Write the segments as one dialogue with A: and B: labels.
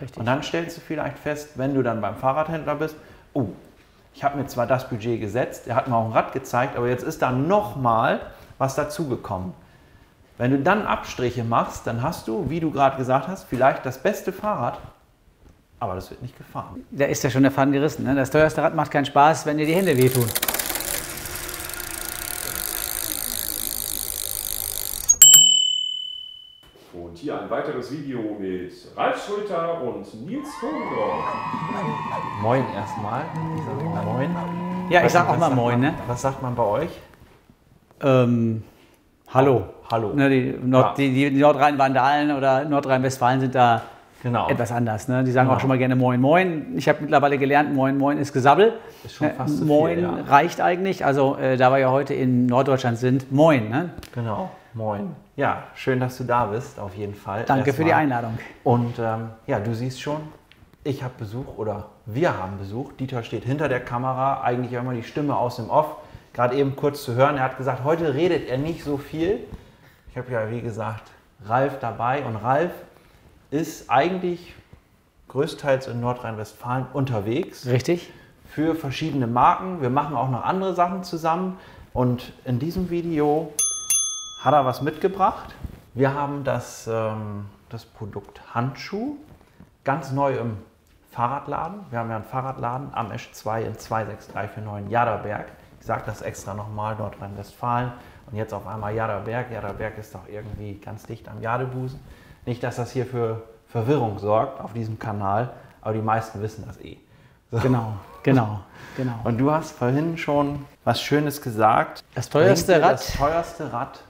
A: Richtig.
B: Und dann stellst du vielleicht fest, wenn du dann beim Fahrradhändler bist, oh, ich habe mir zwar das Budget gesetzt, er hat mir auch ein Rad gezeigt, aber jetzt ist da nochmal was dazugekommen. Wenn du dann Abstriche machst, dann hast du, wie du gerade gesagt hast, vielleicht das beste Fahrrad, aber das wird nicht gefahren.
A: Da ist ja schon der Faden gerissen. Ne? Das teuerste Rad macht keinen Spaß, wenn dir die Hände wehtun.
C: Und hier ein weiteres Video mit Ralf Schulter und Nils Vogler.
B: Moin erstmal. Moin.
A: Ja, ich sag auch mal Moin. Ne?
B: Was sagt man bei euch?
A: Hallo.
B: Hallo.
A: Ne, die Nordrhein-Vandalen oder Nordrhein-Westfalen sind da
B: Genau.
A: etwas anders. Ne? Die sagen
B: Genau.
A: auch schon mal gerne Moin Moin. Ich habe mittlerweile gelernt, Moin Moin ist Gesabbel.
B: Ist schon fast zu
A: Moin
B: viel, ja.
A: reicht eigentlich. Also da wir ja heute in Norddeutschland sind, Moin. Ne?
B: Genau. Moin. Ja, schön, dass du da bist, auf jeden Fall.
A: Danke für die Einladung.
B: Und ja, du siehst schon, ich habe Besuch oder wir haben Besuch. Dieter steht hinter der Kamera, eigentlich immer die Stimme aus dem Off. Gerade eben kurz zu hören, er hat gesagt, heute redet er nicht so viel. Ich habe ja, wie gesagt, Ralf dabei und Ralf ist eigentlich größtenteils in Nordrhein-Westfalen unterwegs.
A: Richtig.
B: Für verschiedene Marken. Wir machen auch noch andere Sachen zusammen. Und in diesem Video hat er was mitgebracht. Wir haben das Produkt Handschuh, ganz neu im Fahrradladen. Wir haben ja einen Fahrradladen am Esch 2 in 26349 Jaderberg. Ich sage das extra nochmal, Nordrhein-Westfalen. Und jetzt auf einmal Jaderberg. Jaderberg ist doch irgendwie ganz dicht am Jadebusen. Nicht, dass das hier für Verwirrung sorgt auf diesem Kanal, aber die meisten wissen das eh. So.
A: Genau.
B: Und du hast vorhin schon was Schönes gesagt.
A: Das teuerste Rad.
B: Das teuerste Rad.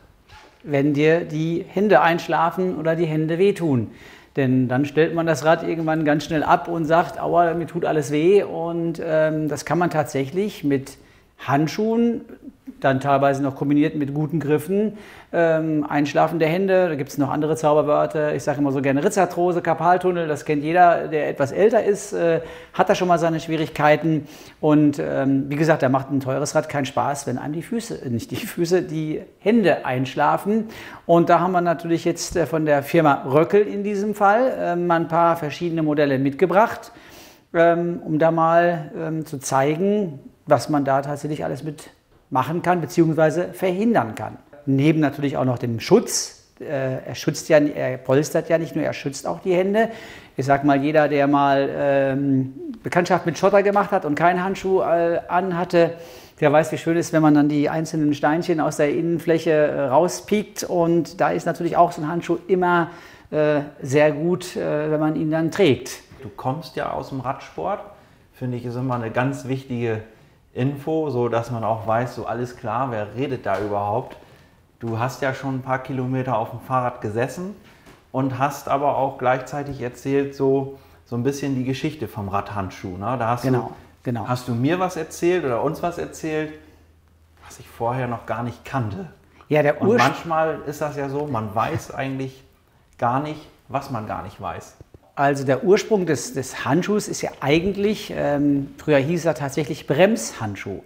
A: Wenn dir die Hände einschlafen oder die Hände wehtun. Denn dann stellt man das Rad irgendwann ganz schnell ab und sagt, aua, mir tut alles weh. Und das kann man tatsächlich mit Handschuhen, dann teilweise noch kombiniert mit guten Griffen, Einschlafen der Hände, da gibt es noch andere Zauberwörter, ich sage immer so gerne Ritzarthrose, Karpaltunnel, das kennt jeder, der etwas älter ist, hat da schon mal seine Schwierigkeiten und wie gesagt, da macht ein teures Rad keinen Spaß, wenn einem die Hände einschlafen und da haben wir natürlich jetzt von der Firma Röckel in diesem Fall mal ein paar verschiedene Modelle mitgebracht, um da mal zu zeigen, was man da tatsächlich alles mit machen kann bzw. verhindern kann. Neben natürlich auch noch dem Schutz. Er polstert ja nicht nur, er schützt auch die Hände. Ich sag mal, jeder, der mal Bekanntschaft mit Schotter gemacht hat und keinen Handschuh anhatte, der weiß, wie schön es ist, wenn man dann die einzelnen Steinchen aus der Innenfläche rauspiekt. Und da ist natürlich auch so ein Handschuh immer sehr gut, wenn man ihn dann trägt.
B: Du kommst ja aus dem Radsport, finde ich, ist immer eine ganz wichtige Info, so dass man auch weiß, so alles klar, wer redet da überhaupt. Du hast ja schon ein paar Kilometer auf dem Fahrrad gesessen und hast aber auch gleichzeitig erzählt, so ein bisschen die Geschichte vom Radhandschuh. Ne? Da hast du mir was erzählt oder uns was erzählt, was ich vorher noch gar nicht kannte.
A: Ja,
B: und manchmal ist das ja so, man weiß eigentlich gar nicht, was man gar nicht weiß.
A: Also der Ursprung des Handschuhs ist ja eigentlich, früher hieß er tatsächlich Bremshandschuh.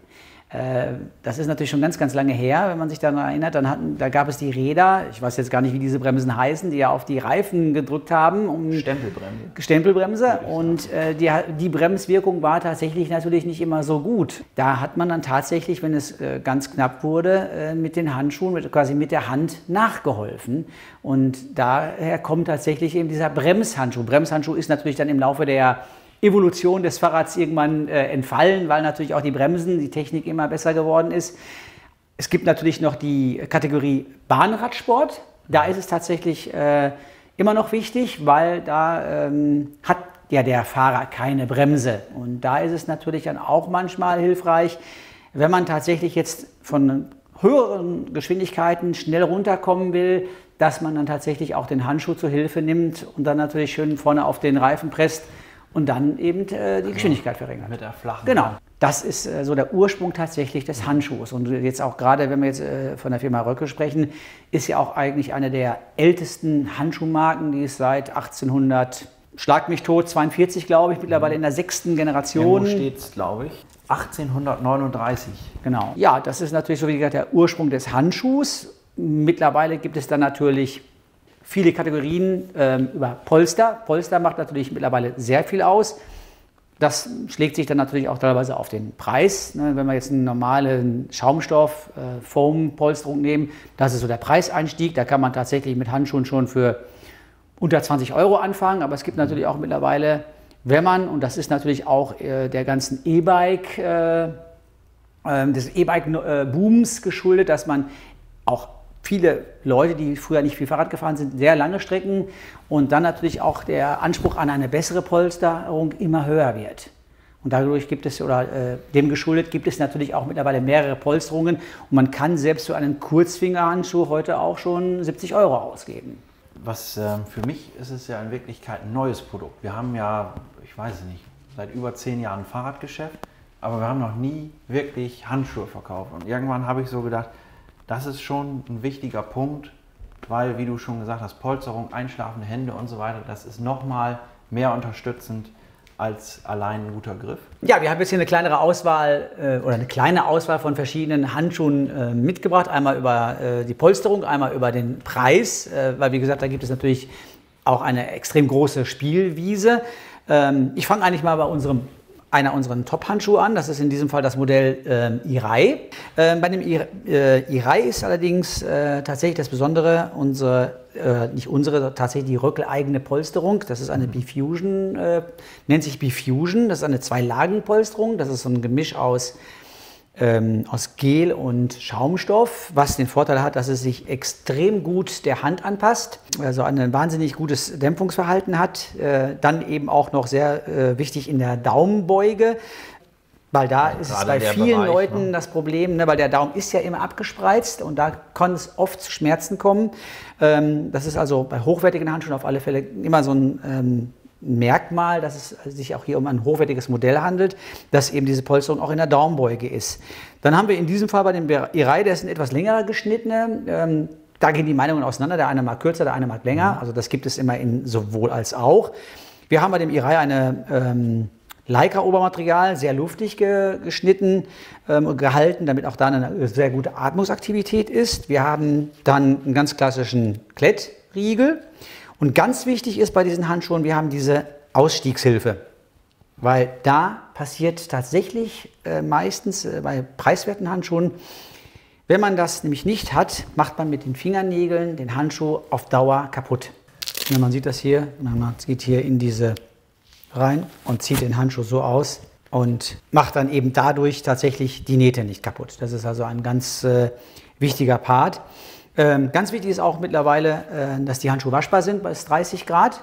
A: Das ist natürlich schon ganz, ganz lange her, wenn man sich daran erinnert. Da gab es die Räder, ich weiß jetzt gar nicht, wie diese Bremsen heißen, die ja auf die Reifen gedrückt haben. Stempelbremse. Und die Bremswirkung war tatsächlich natürlich nicht immer so gut. Da hat man dann tatsächlich, wenn es ganz knapp wurde, mit den Handschuhen, quasi mit der Hand nachgeholfen. Und daher kommt tatsächlich eben dieser Bremshandschuh. Bremshandschuh ist natürlich dann im Laufe der Evolution des Fahrrads irgendwann entfallen, weil natürlich auch die Bremsen, die Technik immer besser geworden ist. Es gibt natürlich noch die Kategorie Bahnradsport. Da ist es tatsächlich immer noch wichtig, weil da hat ja der Fahrer keine Bremse. Und da ist es natürlich dann auch manchmal hilfreich, wenn man tatsächlich jetzt von höheren Geschwindigkeiten schnell runterkommen will, dass man dann tatsächlich auch den Handschuh zur Hilfe nimmt und dann natürlich schön vorne auf den Reifen presst und dann eben die Geschwindigkeit verringert.
B: Mit der flachen.
A: Genau. Das ist so der Ursprung tatsächlich des Handschuhs. Und jetzt auch gerade, wenn wir jetzt von der Firma Röckel sprechen, ist ja auch eigentlich eine der ältesten Handschuhmarken, die es seit 1800, schlag mich tot, 42 glaube ich, mittlerweile in der 6. Generation.
B: Wo steht es, glaube ich? 1839.
A: Genau. Ja, das ist natürlich so wie gesagt der Ursprung des Handschuhs. Mittlerweile gibt es dann natürlich viele Kategorien über Polster. Polster macht natürlich mittlerweile sehr viel aus. Das schlägt sich dann natürlich auch teilweise auf den Preis. Ne? Wenn wir jetzt einen normalen Schaumstoff, Foam-Polsterung nehmen, das ist so der Preiseinstieg. Da kann man tatsächlich mit Handschuhen schon für unter 20 € anfangen. Aber es gibt natürlich auch mittlerweile, wenn man, und das ist natürlich auch der ganzen E-Bike, des E-Bike-Booms geschuldet, dass man auch viele Leute, die früher nicht viel Fahrrad gefahren sind, sehr lange Strecken und dann natürlich auch der Anspruch an eine bessere Polsterung immer höher wird. Und dadurch gibt es, oder dem geschuldet, gibt es natürlich auch mittlerweile mehrere Polsterungen und man kann selbst für einen Kurzfingerhandschuh heute auch schon 70 € ausgeben.
B: Für mich ist es ja in Wirklichkeit ein neues Produkt. Wir haben ja, ich weiß es nicht, seit über 10 Jahren ein Fahrradgeschäft, aber wir haben noch nie wirklich Handschuhe verkauft. Und irgendwann habe ich so gedacht, das ist schon ein wichtiger Punkt, weil, wie du schon gesagt hast, Polsterung, einschlafende Hände und so weiter, das ist nochmal mehr unterstützend als allein ein guter Griff.
A: Ja, wir haben jetzt hier eine kleinere Auswahl oder eine kleine Auswahl von verschiedenen Handschuhen mitgebracht. Einmal über die Polsterung, einmal über den Preis, weil wie gesagt, da gibt es natürlich auch eine extrem große Spielwiese. Ich fange eigentlich mal bei einer unserer Top-Handschuhe an. Das ist in diesem Fall das Modell Irai. Bei dem Irai ist allerdings tatsächlich das Besondere, tatsächlich die röckeleigene Polsterung. Das ist eine Bifusion, nennt sich Bifusion. Das ist eine 2-Lagen-Polsterung. Das ist so ein Gemisch aus Gel und Schaumstoff, was den Vorteil hat, dass es sich extrem gut der Hand anpasst, also ein wahnsinnig gutes Dämpfungsverhalten hat, dann eben auch noch sehr wichtig in der Daumenbeuge, weil da ist es bei vielen Leuten das Problem, ne, weil der Daumen ist ja immer abgespreizt und da kann es oft zu Schmerzen kommen. Das ist also bei hochwertigen Handschuhen auf alle Fälle immer so ein Merkmal, dass es sich auch hier um ein hochwertiges Modell handelt, dass eben diese Polsterung auch in der Daumenbeuge ist. Dann haben wir in diesem Fall bei dem Irai, der ist ein etwas längerer geschnittene. Da gehen die Meinungen auseinander, der eine mag kürzer, der eine mag länger. Also das gibt es immer in sowohl als auch. Wir haben bei dem Irai eine Lycra-Obermaterial, sehr luftig geschnitten, gehalten, damit auch da eine sehr gute Atmungsaktivität ist. Wir haben dann einen ganz klassischen Klettriegel. Und ganz wichtig ist bei diesen Handschuhen, wir haben diese Ausstiegshilfe, weil da passiert tatsächlich meistens bei preiswerten Handschuhen, wenn man das nämlich nicht hat, macht man mit den Fingernägeln den Handschuh auf Dauer kaputt. Ja, man sieht das hier, man geht hier in diese rein und zieht den Handschuh so aus und macht dann eben dadurch tatsächlich die Nähte nicht kaputt. Das ist also ein ganz wichtiger Part. Ganz wichtig ist auch mittlerweile, dass die Handschuhe waschbar sind bei 30 Grad.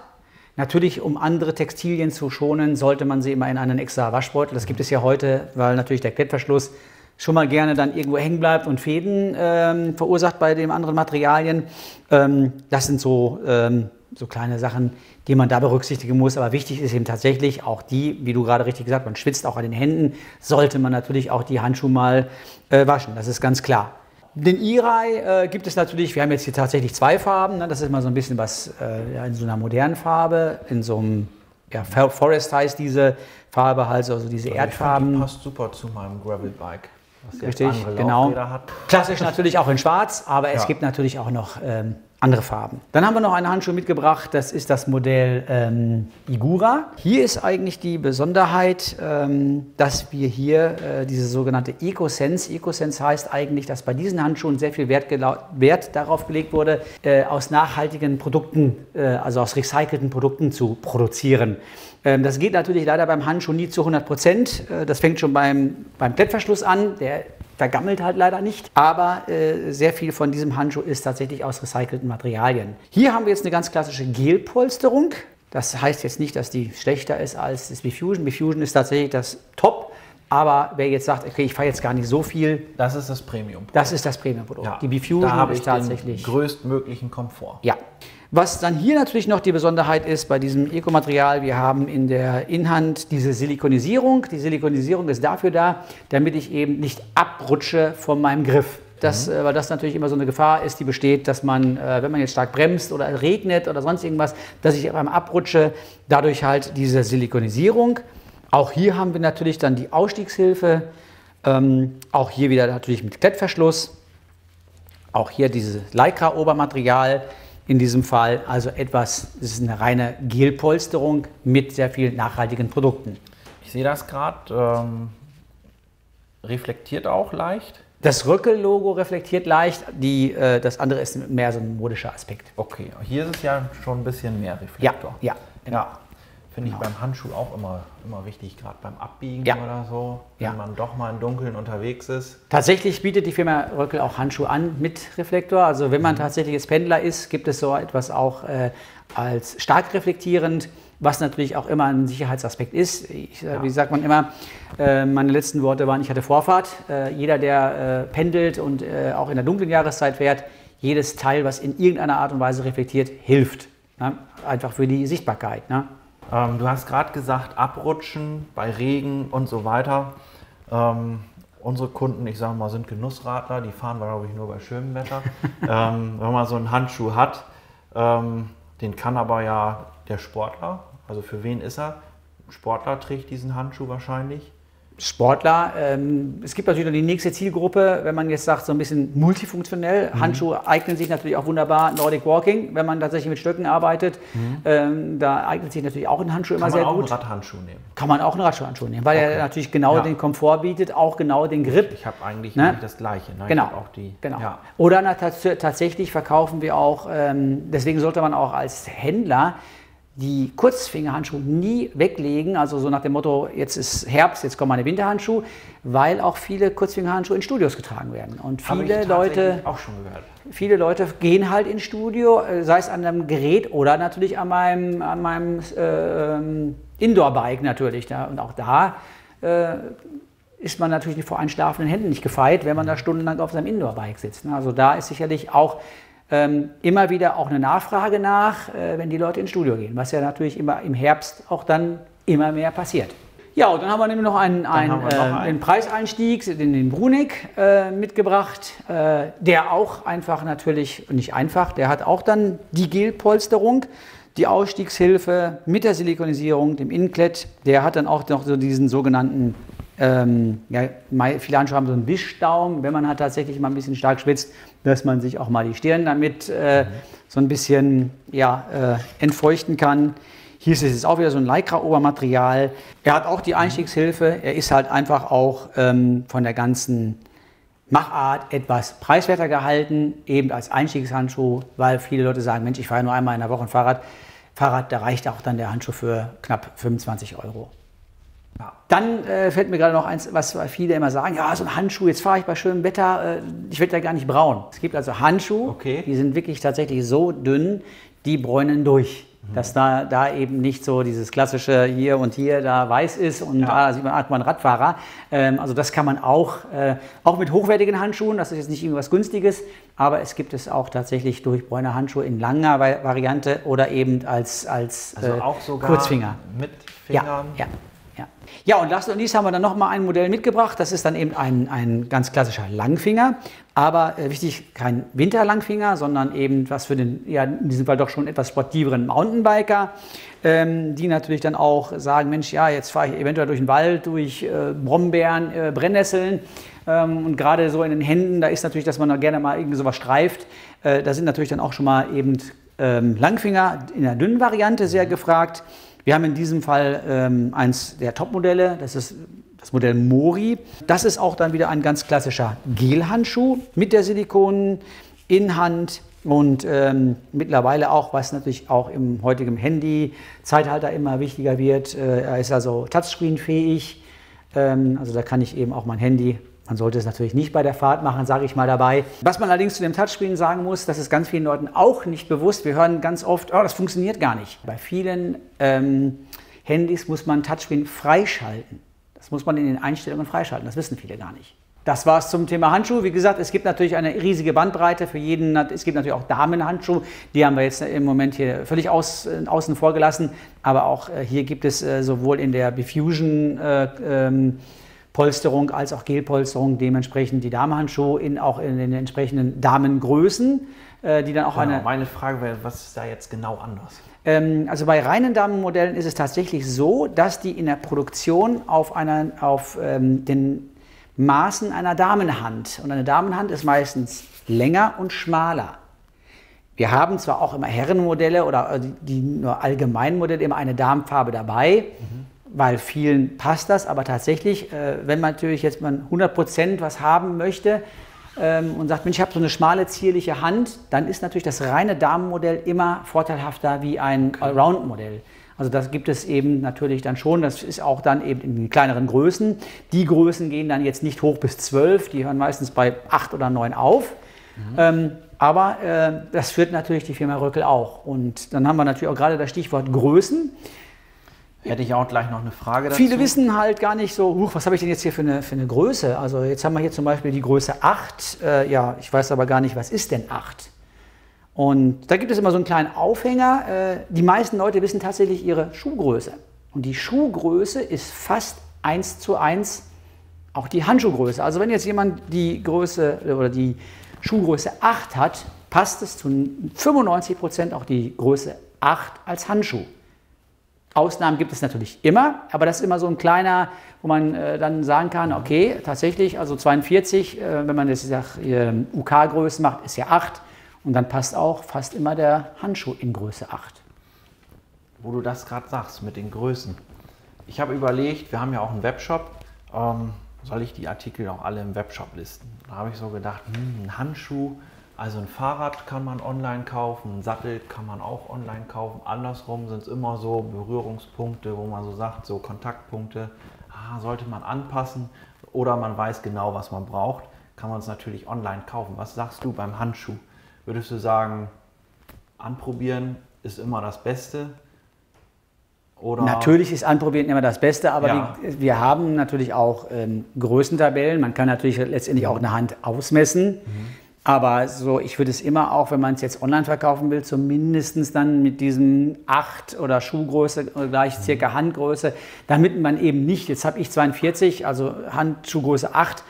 A: Natürlich, um andere Textilien zu schonen, sollte man sie immer in einen extra Waschbeutel. Das gibt es ja heute, weil natürlich der Klettverschluss schon mal gerne dann irgendwo hängen bleibt und Fäden verursacht bei den anderen Materialien. Das sind so kleine Sachen, die man da berücksichtigen muss. Aber wichtig ist eben tatsächlich auch die, wie du gerade richtig gesagt hast, man schwitzt auch an den Händen, sollte man natürlich auch die Handschuhe mal waschen. Das ist ganz klar. Den Irai gibt es natürlich, wir haben jetzt hier tatsächlich 2 Farben, ne? Das ist mal so ein bisschen was in so einer modernen Farbe, in so einem, ja, Forest heißt diese Farbe, also diese Erdfarben.
B: Die passt super zu meinem Gravelbike, was
A: richtig,
B: andere
A: genau.
B: Laufräder hat.
A: Klassisch natürlich auch in schwarz, aber es gibt natürlich auch noch andere Farben. Dann haben wir noch einen Handschuh mitgebracht, das ist das Modell Igura. Hier ist eigentlich die Besonderheit, dass wir hier diese sogenannte EcoSense. EcoSense heißt eigentlich, dass bei diesen Handschuhen sehr viel Wert darauf gelegt wurde, aus nachhaltigen Produkten, also aus recycelten Produkten zu produzieren. Das geht natürlich leider beim Handschuh nie zu 100%. Das fängt schon beim Klettverschluss an. Der vergammelt halt leider nicht, aber sehr viel von diesem Handschuh ist tatsächlich aus recycelten Materialien. Hier haben wir jetzt eine ganz klassische Gelpolsterung. Das heißt jetzt nicht, dass die schlechter ist als das Bifusion. Bifusion ist tatsächlich das Top, aber wer jetzt sagt, okay, ich fahre jetzt gar nicht so viel.
B: Das ist das Premium-Produkt.
A: Das ist das Premium-Produkt.
B: Ja,
A: die Bifusion
B: da habe ich
A: ist tatsächlich
B: den größtmöglichen Komfort.
A: Ja. Was dann hier natürlich noch die Besonderheit ist bei diesem Eco-Material, wir haben in der Innenhand diese Silikonisierung. Die Silikonisierung ist dafür da, damit ich eben nicht abrutsche von meinem Griff. Weil das natürlich immer so eine Gefahr ist, die besteht, dass man, wenn man jetzt stark bremst oder regnet oder sonst irgendwas, dass ich beim Abrutsche dadurch halt diese Silikonisierung. Auch hier haben wir natürlich dann die Ausstiegshilfe, auch hier wieder natürlich mit Klettverschluss. Auch hier dieses Lycra-Obermaterial. in diesem Fall also etwas, das ist eine reine Gelpolsterung mit sehr vielen nachhaltigen Produkten.
B: Ich sehe das gerade, reflektiert auch leicht.
A: Das Röckel-Logo reflektiert leicht, das andere ist mehr so ein modischer Aspekt.
B: Okay, hier ist es ja schon ein bisschen mehr Reflektor.
A: Ja, genau.
B: Ja. Finde ich beim Handschuh auch immer wichtig, gerade beim Abbiegen oder so, wenn man doch mal im Dunkeln unterwegs ist.
A: Tatsächlich bietet die Firma Röckel auch Handschuhe an mit Reflektor. Also wenn man tatsächlich jetzt Pendler ist, gibt es so etwas auch als stark reflektierend, was natürlich auch immer ein Sicherheitsaspekt ist. Wie sagt man immer, meine letzten Worte waren, ich hatte Vorfahrt. Jeder, der pendelt und auch in der dunklen Jahreszeit fährt, jedes Teil, was in irgendeiner Art und Weise reflektiert, hilft. Ne? Einfach für die Sichtbarkeit. Ne?
B: Du hast gerade gesagt, abrutschen bei Regen und so weiter. Unsere Kunden, ich sage mal, sind Genussradler, die fahren, glaube ich, nur bei schönem Wetter. Wenn man so einen Handschuh hat, den kann aber ja der Sportler, also für wen ist er? Sportler trägt diesen Handschuh wahrscheinlich.
A: Sportler. Es gibt natürlich noch die nächste Zielgruppe, wenn man jetzt sagt, so ein bisschen multifunktionell. Handschuhe eignen sich natürlich auch wunderbar. Nordic Walking, wenn man tatsächlich mit Stöcken arbeitet, da eignet sich natürlich auch ein Handschuh immer sehr gut.
B: Kann man auch einen Radhandschuh nehmen?
A: Kann man auch einen Radhandschuh nehmen, weil er natürlich genau den Komfort bietet, auch genau den Grip.
B: Ich habe eigentlich das Gleiche. Ne?
A: Genau.
B: Ich auch die,
A: Ja. Oder tatsächlich verkaufen wir auch, deswegen sollte man auch als Händler die Kurzfingerhandschuhe nie weglegen, also so nach dem Motto, jetzt ist Herbst, jetzt kommen meine Winterhandschuhe, weil auch viele Kurzfingerhandschuhe in Studios getragen werden. Und viele Leute,
B: auch schon gehört.
A: Viele Leute gehen halt ins Studio, sei es an einem Gerät oder natürlich an meinem Indoor-Bike natürlich. Und auch da ist man natürlich vor einschlafenden Händen nicht gefeit, wenn man da stundenlang auf seinem Indoor-Bike sitzt. Also da ist sicherlich auch immer wieder auch eine Nachfrage nach, wenn die Leute ins Studio gehen, was ja natürlich immer im Herbst auch dann immer mehr passiert. Ja, und dann haben wir nämlich noch einen Preiseinstieg, den Bruneck mitgebracht, der auch einfach natürlich, nicht einfach, der hat auch dann die Gelpolsterung, die Ausstiegshilfe mit der Silikonisierung, dem Inklett, der hat dann auch noch so diesen sogenannten, viele Handschuhe haben so einen Wischdaum, wenn man halt tatsächlich mal ein bisschen stark schwitzt, dass man sich auch mal die Stirn damit so ein bisschen entfeuchten kann. Hier ist es jetzt auch wieder so ein Lycra-Obermaterial. Er hat auch die Einstiegshilfe. Er ist halt einfach auch von der ganzen Machart etwas preiswerter gehalten, eben als Einstiegshandschuh, weil viele Leute sagen, Mensch, ich fahre nur einmal in der Woche ein Fahrrad, da reicht auch dann der Handschuh für knapp 25 €. Ja. Dann fällt mir gerade noch eins, was viele immer sagen, ja, so ein Handschuh, jetzt fahre ich bei schönem Wetter, ich werde ja gar nicht braun. Es gibt also Handschuhe, die sind wirklich tatsächlich so dünn, die bräunen durch. Dass da eben nicht so dieses klassische hier und hier da weiß ist und da sieht man, ein Radfahrer. Also das kann man auch mit hochwertigen Handschuhen, das ist jetzt nicht irgendwas Günstiges, aber es gibt es auch tatsächlich durchbräune Handschuhe in langer Variante oder eben als
B: auch sogar
A: Kurzfinger.
B: Mit Fingern?
A: Ja, und last und least haben wir dann nochmal ein Modell mitgebracht. Das ist dann eben ein ganz klassischer Langfinger. Aber wichtig, kein Winterlangfinger, sondern eben was für den, in diesem Fall doch schon etwas sportiveren Mountainbiker, die natürlich dann auch sagen, Mensch, ja, jetzt fahre ich eventuell durch den Wald, durch Brombeeren, Brennnesseln. Und gerade so in den Händen, da ist natürlich, dass man da gerne mal irgendwie sowas streift. Da sind natürlich dann auch schon mal eben Langfinger in der dünnen Variante sehr gefragt. Wir haben in diesem Fall eins der Top-Modelle, das ist das Modell Mori. Das ist auch dann wieder ein ganz klassischer Gelhandschuh mit der Silikonen-Innenhand und mittlerweile auch, was natürlich auch im heutigen Handy-Zeitalter immer wichtiger wird, er ist also Touchscreen-fähig, also da kann ich eben auch mein Handy, man sollte es natürlich nicht bei der Fahrt machen, sage ich mal dabei. Was man allerdings zu dem Touchscreen sagen muss, das ist ganz vielen Leuten auch nicht bewusst. Wir hören ganz oft, oh, das funktioniert gar nicht. Bei vielen Handys muss man Touchscreen freischalten. Das muss man in den Einstellungen freischalten, das wissen viele gar nicht. Das war es zum Thema Handschuh. Wie gesagt, es gibt natürlich eine riesige Bandbreite für jeden. Es gibt natürlich auch Damenhandschuhe, die haben wir jetzt im Moment hier völlig außen vor gelassen. Aber auch hier gibt es sowohl in der Diffusion Polsterung als auch Gelpolsterung, dementsprechend die Damenhandschuhe auch in den entsprechenden Damengrößen, die dann auch
B: Meine Frage wäre, was ist da jetzt genau anders?
A: Also bei reinen Damenmodellen ist es tatsächlich so, dass die in der Produktion auf den Maßen einer Damenhand, und eine Damenhand ist meistens länger und schmaler, Wir haben zwar auch immer Herrenmodelle oder die nur allgemeinen Modelle immer eine Damenfarbe dabei, weil vielen passt das, aber tatsächlich, wenn man natürlich jetzt mal 100% was haben möchte und sagt, Mensch, ich habe so eine schmale, zierliche Hand, dann ist natürlich das reine Damenmodell immer vorteilhafter wie ein Allround-Modell. Also das gibt es eben natürlich dann schon, das ist auch dann eben in den kleineren Größen. Die Größen gehen dann jetzt nicht hoch bis 12, die hören meistens bei 8 oder 9 auf. Aber das führt natürlich die Firma Röckel auch. Und dann haben wir natürlich auch gerade das Stichwort Größen.
B: Hätte ich auch gleich noch eine Frage dazu.
A: Viele wissen halt gar nicht so, was habe ich denn jetzt hier für eine Größe? Also jetzt haben wir hier zum Beispiel die Größe 8. Ja, ich weiß aber gar nicht, was ist denn 8? Und da gibt es immer so einen kleinen Aufhänger. Die meisten Leute wissen tatsächlich ihre Schuhgröße. Und die Schuhgröße ist fast 1:1 auch die Handschuhgröße. Also wenn jetzt jemand die Größe oder die Schuhgröße 8 hat, passt es zu 95% auch die Größe 8 als Handschuh. Ausnahmen gibt es natürlich immer, aber das ist immer so ein kleiner, wo man dann sagen kann, okay, tatsächlich, also 42, wenn man das UK-Größe macht, ist ja 8 und dann passt auch fast immer der Handschuh in Größe 8.
B: Wo du das gerade sagst mit den Größen. Ich habe überlegt, wir haben ja auch einen Webshop, soll ich die Artikel auch alle im Webshop listen? Da habe ich so gedacht, ein Handschuh, also ein Fahrrad kann man online kaufen, ein Sattel kann man auch online kaufen. Andersrum sind es immer so Berührungspunkte, wo man so sagt, so Kontaktpunkte, sollte man anpassen oder man weiß genau, was man braucht, kann man es natürlich online kaufen. Was sagst du beim Handschuh? Würdest du sagen, anprobieren ist immer das Beste? Oder?
A: Natürlich ist Anprobieren immer das Beste, aber
B: Ja.
A: wir haben natürlich auch Größentabellen. Man kann natürlich letztendlich auch eine Hand ausmessen. Aber so, ich würde es immer auch, wenn man es jetzt online verkaufen will, zumindest dann mit diesem 8 oder Schuhgröße gleich circa Handgröße, damit man eben nicht, jetzt habe ich 42, also Handschuhgröße 8,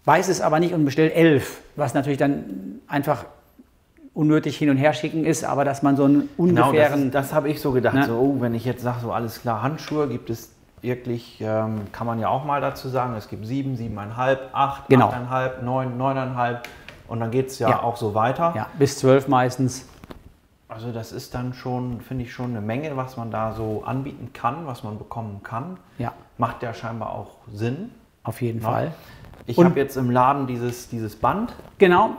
A: weiß es aber nicht und bestellt 11, was natürlich dann einfach unnötig hin und her schicken ist, aber dass man so einen ungefähren...
B: Genau, das habe ich so gedacht.
A: Ne?
B: So, wenn ich jetzt sage, so alles klar, Handschuhe gibt es wirklich, kann man ja auch mal dazu sagen, es gibt 7, 7,5, 8,
A: Genau.
B: 8,5, 9, 9,5 und dann geht es ja auch so weiter.
A: Ja, bis 12 meistens.
B: Also das ist dann schon, finde ich, schon eine Menge, was man da so anbieten kann, was man bekommen kann.
A: Ja,
B: Macht ja scheinbar auch Sinn.
A: auf jeden
B: Ne?
A: Fall.
B: Ich
A: Und-
B: habe jetzt im Laden dieses Band.
A: Genau.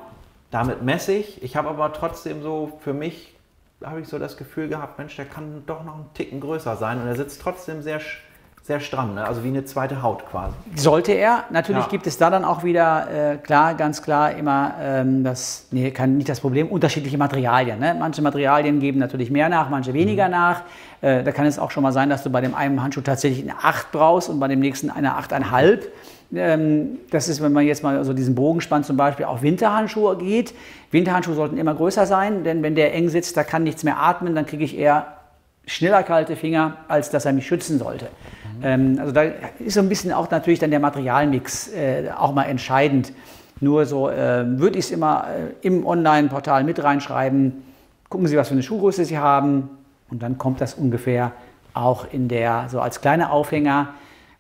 B: Damit messe ich. Ich habe aber trotzdem so, für mich habe ich so das Gefühl gehabt, Mensch, der kann doch noch einen Ticken größer sein und er sitzt trotzdem sehr, sehr stramm, ne? Also wie eine zweite Haut quasi.
A: Sollte er. Natürlich
B: Ja.
A: gibt es da dann auch wieder, ganz klar nicht das Problem, unterschiedliche Materialien. Ne? Manche Materialien geben natürlich mehr nach, manche weniger nach. Da kann es auch schon mal sein, dass du bei dem einen Handschuh tatsächlich eine 8 brauchst und bei dem nächsten eine 8,5. Das ist, wenn man jetzt mal so diesen Bogen spannt, zum Beispiel auf Winterhandschuhe geht. Winterhandschuhe sollten immer größer sein, denn wenn der eng sitzt, da kann nichts mehr atmen, dann kriege ich eher schneller kalte Finger, als dass er mich schützen sollte. Also da ist so ein bisschen auch natürlich dann der Materialmix auch mal entscheidend. Nur so würde ich es immer im Online-Portal mit reinschreiben. Gucken Sie, was für eine Schuhgröße Sie haben und dann kommt das ungefähr auch in der, so als kleiner Aufhänger.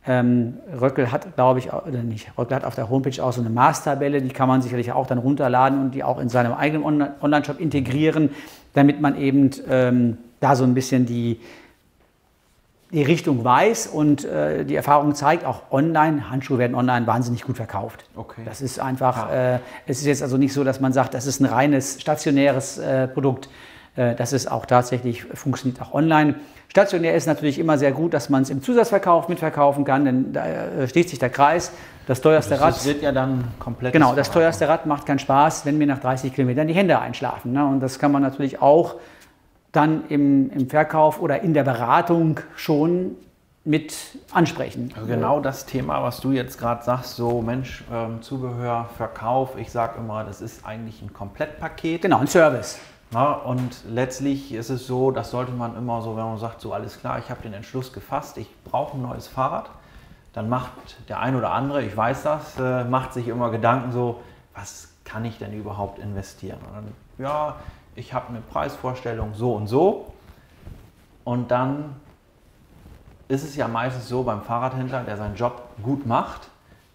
A: Röckel hat, glaube ich, oder nicht, Röckel hat auf der Homepage auch so eine Maßtabelle, die kann man sicherlich auch dann runterladen und die auch in seinem eigenen Online-Shop integrieren, damit man eben da so ein bisschen die Richtung weiß und die Erfahrung zeigt, auch online, Handschuhe werden online wahnsinnig gut verkauft.
B: Okay.
A: Das ist einfach, es ist jetzt also nicht so, dass man sagt, das ist ein reines stationäres Produkt. Das ist auch tatsächlich, funktioniert auch online. Stationär ist natürlich immer sehr gut, dass man es im Zusatzverkauf mitverkaufen kann, denn da schließt sich der Kreis. Das teuerste Rad.
B: Das wird ja dann komplett.
A: Genau, das teuerste Rad macht keinen Spaß, wenn mir nach 30 Kilometern die Hände einschlafen. Ne? Und das kann man natürlich auch dann im Verkauf oder in der Beratung schon mit ansprechen.
B: Also genau das Thema, was du jetzt gerade sagst, so Mensch, Zubehör, Verkauf, ich sage immer, das ist eigentlich ein Komplettpaket.
A: Genau, ein Service.
B: Ja, und letztlich ist es so, das sollte man immer so, wenn man sagt, so alles klar, ich habe den Entschluss gefasst, ich brauche ein neues Fahrrad, dann macht der ein oder andere, ich weiß das, macht sich immer Gedanken so, was kann ich denn überhaupt investieren? Und dann, ja, ich habe eine Preisvorstellung so und so und dann ist es ja meistens so beim Fahrradhändler, der seinen Job gut macht,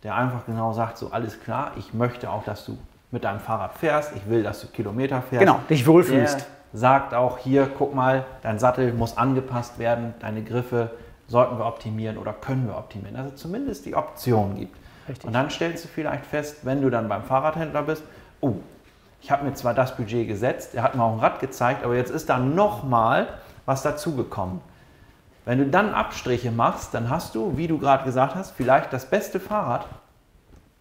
B: der einfach genau sagt, so alles klar, ich möchte auch, dass du mit deinem Fahrrad fährst. Ich will, dass du Kilometer fährst.
A: Genau, dich wohlfühlst.
B: Der sagt auch hier, guck mal, dein Sattel muss angepasst werden, deine Griffe sollten wir optimieren oder können wir optimieren. Also zumindest die Option gibt.
A: Richtig.
B: Und dann stellst du vielleicht fest, wenn du dann beim Fahrradhändler bist, oh, ich habe mir zwar das Budget gesetzt, er hat mir auch ein Rad gezeigt, aber jetzt ist da nochmal was dazugekommen. Wenn du dann Abstriche machst, dann hast du, wie du gerade gesagt hast, vielleicht das beste Fahrrad,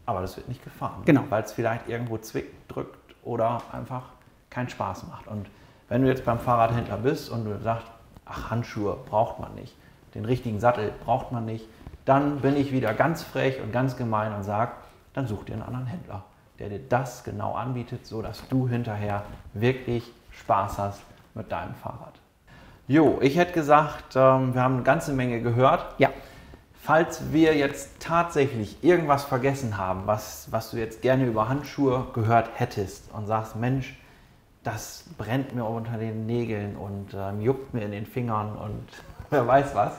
B: aber das wird nicht gefahren.
A: Genau.
B: Weil es vielleicht irgendwo zwickt, drückt oder einfach keinen Spaß macht. Und wenn du jetzt beim Fahrradhändler bist und du sagst, ach, Handschuhe braucht man nicht, den richtigen Sattel braucht man nicht, dann bin ich wieder ganz frech und ganz gemein und sage, dann such dir einen anderen Händler, der dir das genau anbietet, sodass du hinterher wirklich Spaß hast mit deinem Fahrrad. Jo, ich hätte gesagt, wir haben eine ganze Menge gehört.
A: Ja.
B: Falls wir jetzt tatsächlich irgendwas vergessen haben, was du jetzt gerne über Handschuhe gehört hättest und sagst, Mensch, das brennt mir unter den Nägeln und juckt mir in den Fingern und wer weiß was,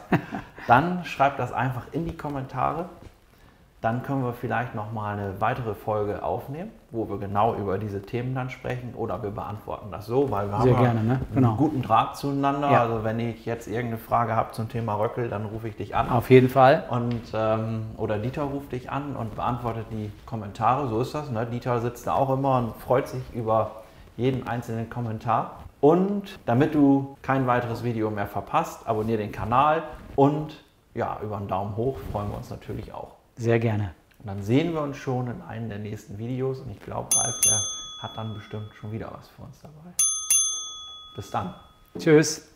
B: dann schreib das einfach in die Kommentare. Dann können wir vielleicht nochmal eine weitere Folge aufnehmen, wo wir genau über diese Themen dann sprechen oder wir beantworten das so, weil wir
A: Sehr
B: haben
A: gerne, ne? Genau.
B: einen guten Draht zueinander.
A: Ja.
B: Also wenn ich jetzt irgendeine Frage habe zum Thema Röckel, dann rufe ich dich an.
A: Auf jeden Fall.
B: Und, oder Dieter ruft dich an und beantwortet die Kommentare. So ist das. Ne? Dieter sitzt da auch immer und freut sich über jeden einzelnen Kommentar. Und damit du kein weiteres Video mehr verpasst, abonniere den Kanal und ja, über einen Daumen hoch freuen wir uns natürlich auch.
A: Sehr gerne.
B: Und dann sehen wir uns schon in einem der nächsten Videos und ich glaube, Ralf, der hat dann bestimmt schon wieder was für uns dabei. Bis dann.
A: Tschüss.